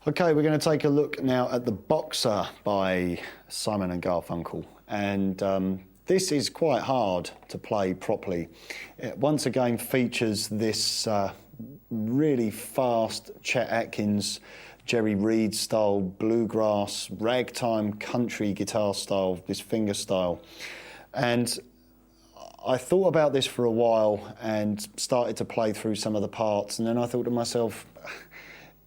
Okay, we're going to take a look now at The Boxer by Simon and Garfunkel. And this is quite hard to play properly. It once again features this really fast Chet Atkins, Jerry Reed style, bluegrass, ragtime, country guitar style, this finger style. And I thought about this for a while and started to play through some of the parts, and then I thought to myself,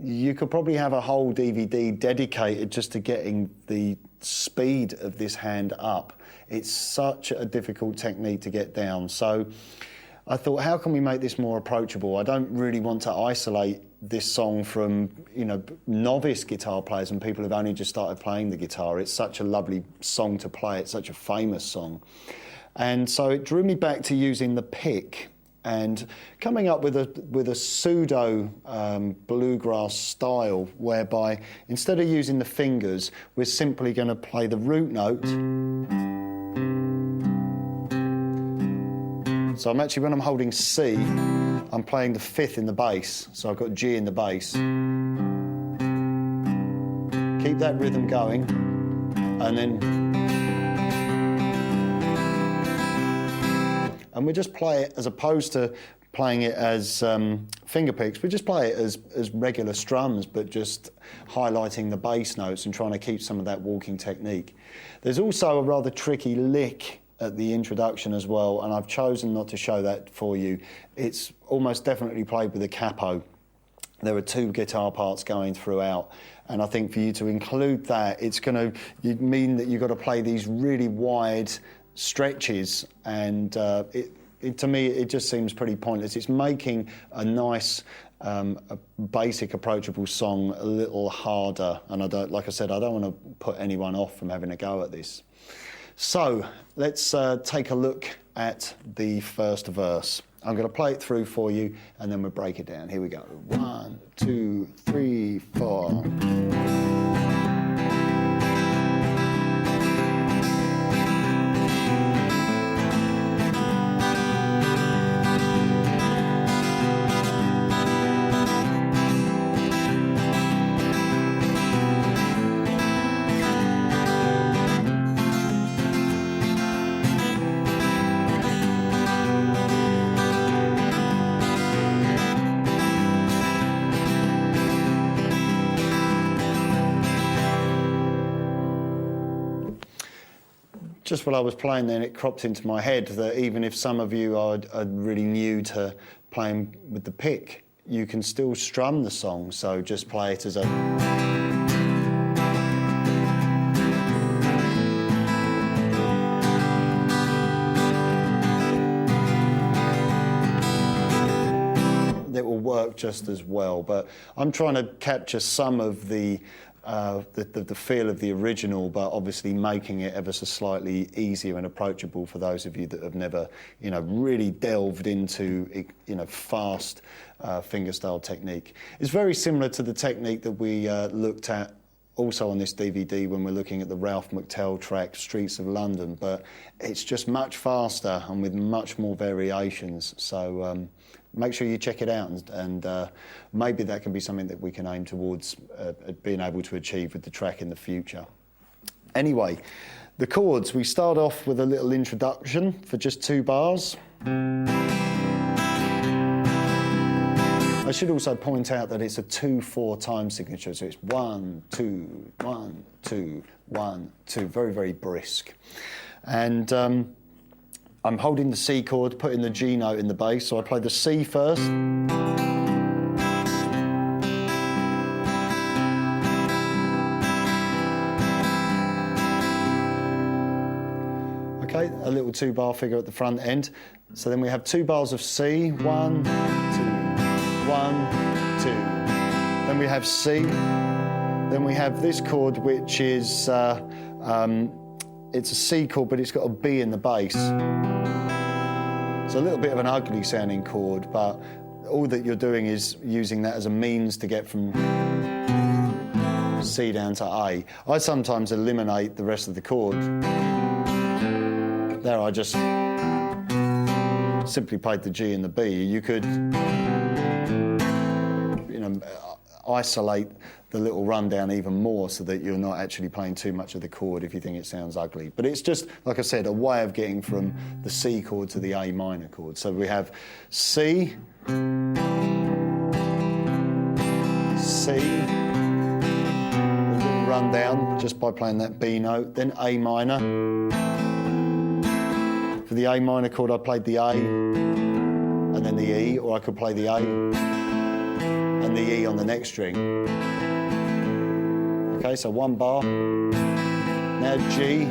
you could probably have a whole DVD dedicated just to getting the speed of this hand up. It's such a difficult technique to get down. So I thought, how can we make this more approachable? I don't really want to isolate this song from, novice guitar players and people who've only just started playing the guitar. It's such a lovely song to play. It's such a famous song. And so it drew me back to using the pick and coming up with a pseudo bluegrass style whereby instead of using the fingers, we're simply going to play the root note. So I'm actually, when I'm holding C, I'm playing the fifth in the bass. So I've got G in the bass. Keep that rhythm going, and then and we just play it as opposed to playing it as finger picks. We just play it as regular strums, but just highlighting the bass notes and trying to keep some of that walking technique. There's also a rather tricky lick at the introduction as well, and I've chosen not to show that for you. It's almost definitely played with a capo. There are two guitar parts going throughout, and I think for you to include that, it's going to mean that you've got to play these really wide stretches, and to me it just seems pretty pointless. It's making a nice a basic approachable song a little harder, and I don't want to put anyone off from having a go at this. So let's take a look at the first verse. I'm going to play it through for you and then we'll break it down. Here we go. 1, 2, 3, 4. Just while I was playing then, it cropped into my head that even if some of you are really new to playing with the pick, you can still strum the song, so just play it as a... It will work just as well, but I'm trying to capture some of the feel of the original, but obviously making it ever so slightly easier and approachable for those of you that have never, really delved into, fast fingerstyle technique. It's very similar to the technique that we looked at also on this DVD when we're looking at the Ralph McTell track, Streets of London, but it's just much faster and with much more variations. So make sure you check it out, and maybe that can be something that we can aim towards being able to achieve with the track in the future. Anyway, the chords, we start off with a little introduction for just 2 bars. I should also point out that it's a 2/4 time signature, so it's 1, 2, 1, 2, 1, 2, very, very brisk. And I'm holding the C chord, putting the G note in the bass, so I play the C first. Okay, a little 2-bar figure at the front end. So then we have 2 bars of C, 1, 2, 1, 2. Then we have C. Then we have this chord, which is it's a C chord, but it's got a B in the bass. It's a little bit of an ugly sounding chord, but all that you're doing is using that as a means to get from C down to A. I sometimes eliminate the rest of the chord. There I just simply played the G and the B. You could, isolate the little rundown even more so that you're not actually playing too much of the chord if you think it sounds ugly. But it's just, like I said, a way of getting from the C chord to the A minor chord. So we have C, C, a little rundown just by playing that B note, then A minor. For the A minor chord, I played the A and then the E, or I could play the A and the E on the next string. Okay, so one bar. Now G.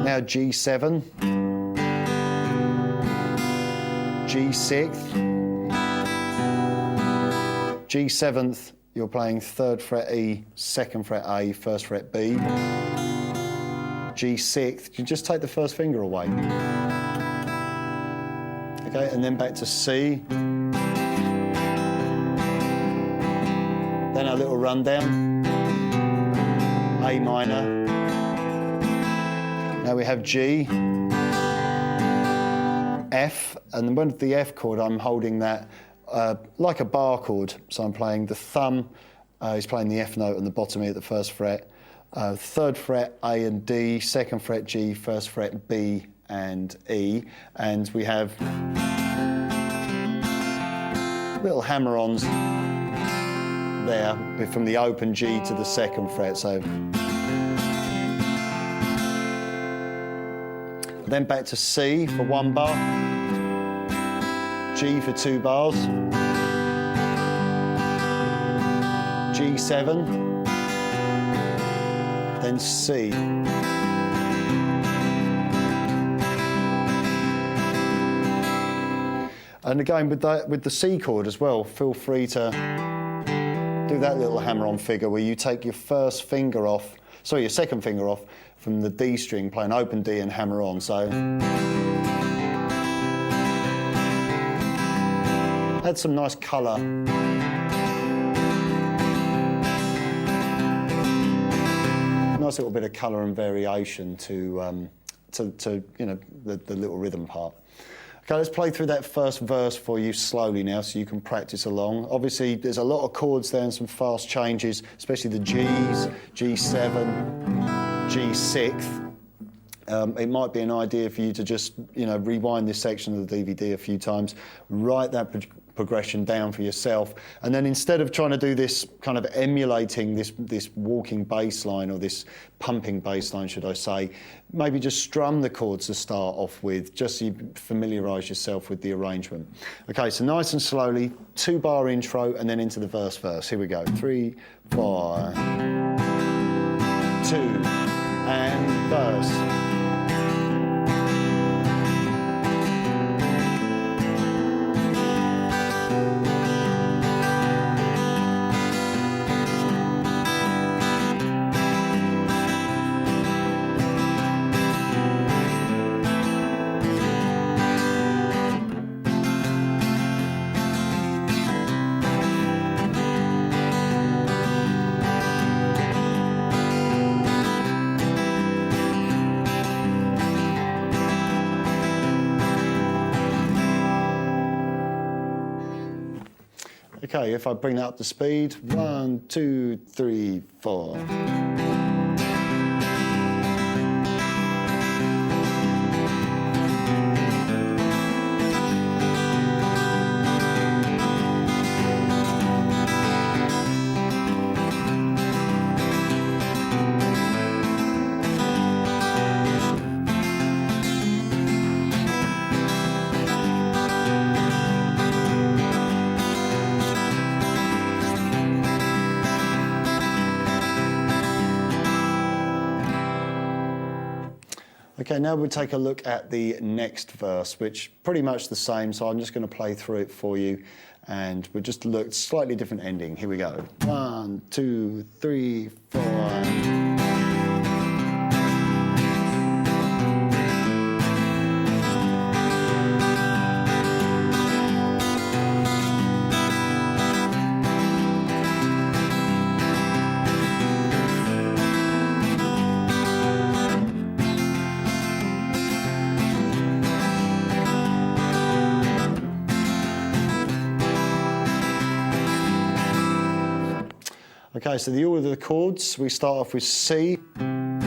Now G7. G6th. G7th, you're playing 3rd fret E, 2nd fret A, 1st fret B. G6th, you just take the first finger away. Okay, and then back to C. Then a little rundown. A minor. Now we have G, F, and with the F chord, I'm holding that like a bar chord. So I'm playing the thumb, is playing the F note on the bottom here at the 1st fret. 3rd fret A and D, 2nd fret G, 1st fret B and E, and we have little hammer-ons there from the open G to the 2nd fret. So then back to C for 1 bar, G for 2 bars, G7. Then C. And again, with the C chord as well, feel free to do that little hammer-on figure where you take your your second finger off from the D string, playing open D and hammer on. So add some nice colour. Nice little bit of colour and variation to you know, the little rhythm part. Okay, let's play through that first verse for you slowly now so you can practice along. Obviously, there's a lot of chords there and some fast changes, especially the Gs, G7, G6th. It might be an idea for you to just, you know, rewind this section of the DVD a few times, write that progression down for yourself, and then instead of trying to do this kind of emulating this walking bass line, or this pumping bass line, should I say, maybe just strum the chords to start off with, just so you familiarise yourself with the arrangement. Okay, so nice and slowly, 2-bar intro, and then into the verse. Here we go. 3, 4, 2, and verse. Okay, if I bring that up to speed, 1, 2, 3, 4. Okay, now we'll take a look at the next verse, which pretty much the same, so I'm just going to play through it for you, and we'll just look slightly different ending. Here we go. 1, 2, 3, 4. Okay, so the order of the chords, we start off with C. Now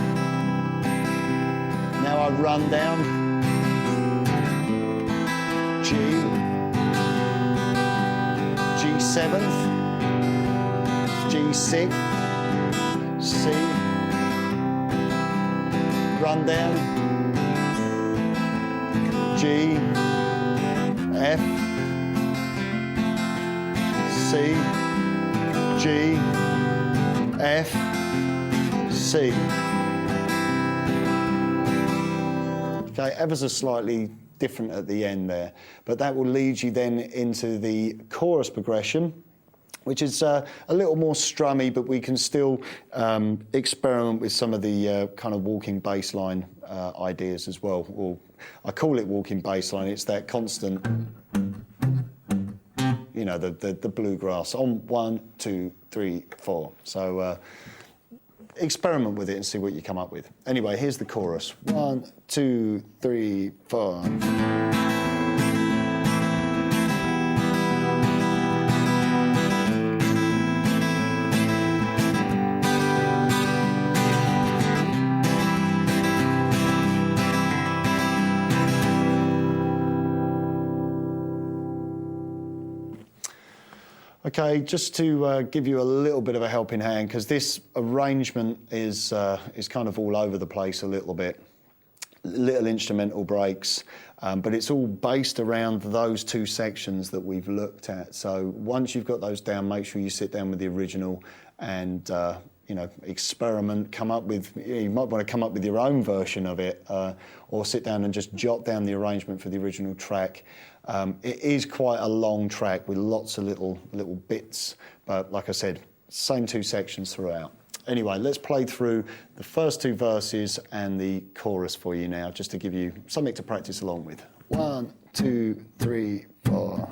I run down. G. G7. G6. C. Run down. G. F. C. G. F, C. Okay, ever so slightly different at the end there, but that will lead you then into the chorus progression, which is a little more strummy, but we can still experiment with some of the kind of walking bass line ideas as well. Or I call it walking bass line. It's that constant, you know, the bluegrass on 1, 2, 3, 4. So experiment with it and see what you come up with. Anyway, here's the chorus. 1, 2, 3, 4. Okay, just to give you a little bit of a helping hand, because this arrangement is kind of all over the place a little bit. Little instrumental breaks, but it's all based around those two sections that we've looked at. So once you've got those down, make sure you sit down with the original and you know, experiment, come up with, you might want to come up with your own version of it, or sit down and just jot down the arrangement for the original track. It is quite a long track with lots of little bits, but like I said, same two sections throughout. Anyway, let's play through the first two verses and the chorus for you now, just to give you something to practice along with. 1, 2, 3, 4.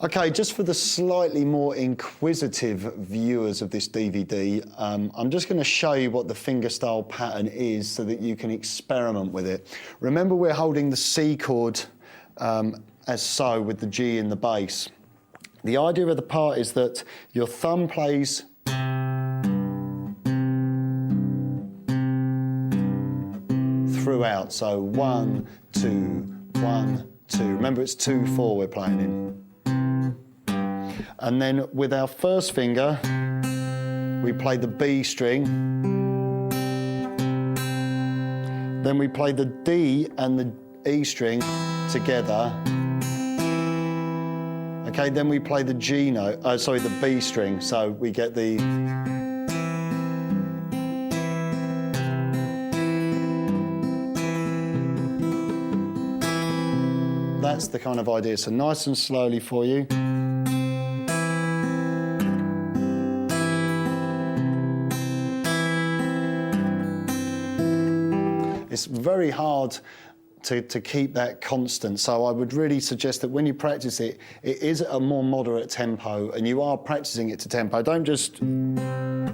Okay, just for the slightly more inquisitive viewers of this DVD, I'm just going to show you what the fingerstyle pattern is so that you can experiment with it. Remember, we're holding the C chord as so with the G in the bass. The idea of the part is that your thumb plays throughout, so 1, 2, 1, 2. Remember, it's 2, 4 we're playing in. And then with our first finger, we play the B string. Then we play the D and the E string together. Okay, then we play the G note, the B string. So we get the... That's the kind of idea. So nice and slowly for you. It's very hard to keep that constant, so I would really suggest that when you practice it, it is at a more moderate tempo, and you are practicing it to tempo. Don't just,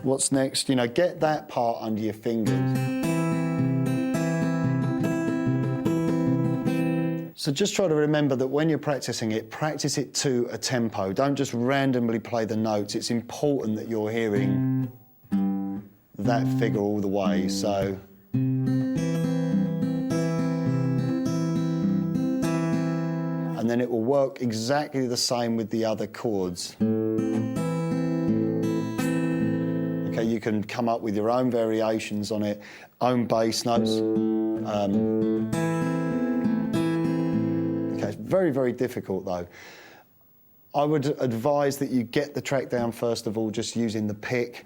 what's next? You know, get that part under your fingers. So just try to remember that when you're practicing it, practice it to a tempo. Don't just randomly play the notes. It's important that you're hearing that figure all the way. So. And then it will work exactly the same with the other chords. Okay, you can come up with your own variations on it, own bass notes. Okay, it's very, very difficult though. I would advise that you get the track down first of all, just using the pick,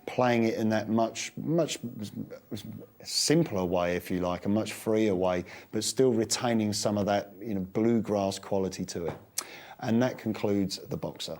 playing it in that much simpler way, if you like, a much freer way, but still retaining some of that, bluegrass quality to it. And that concludes the Boxer.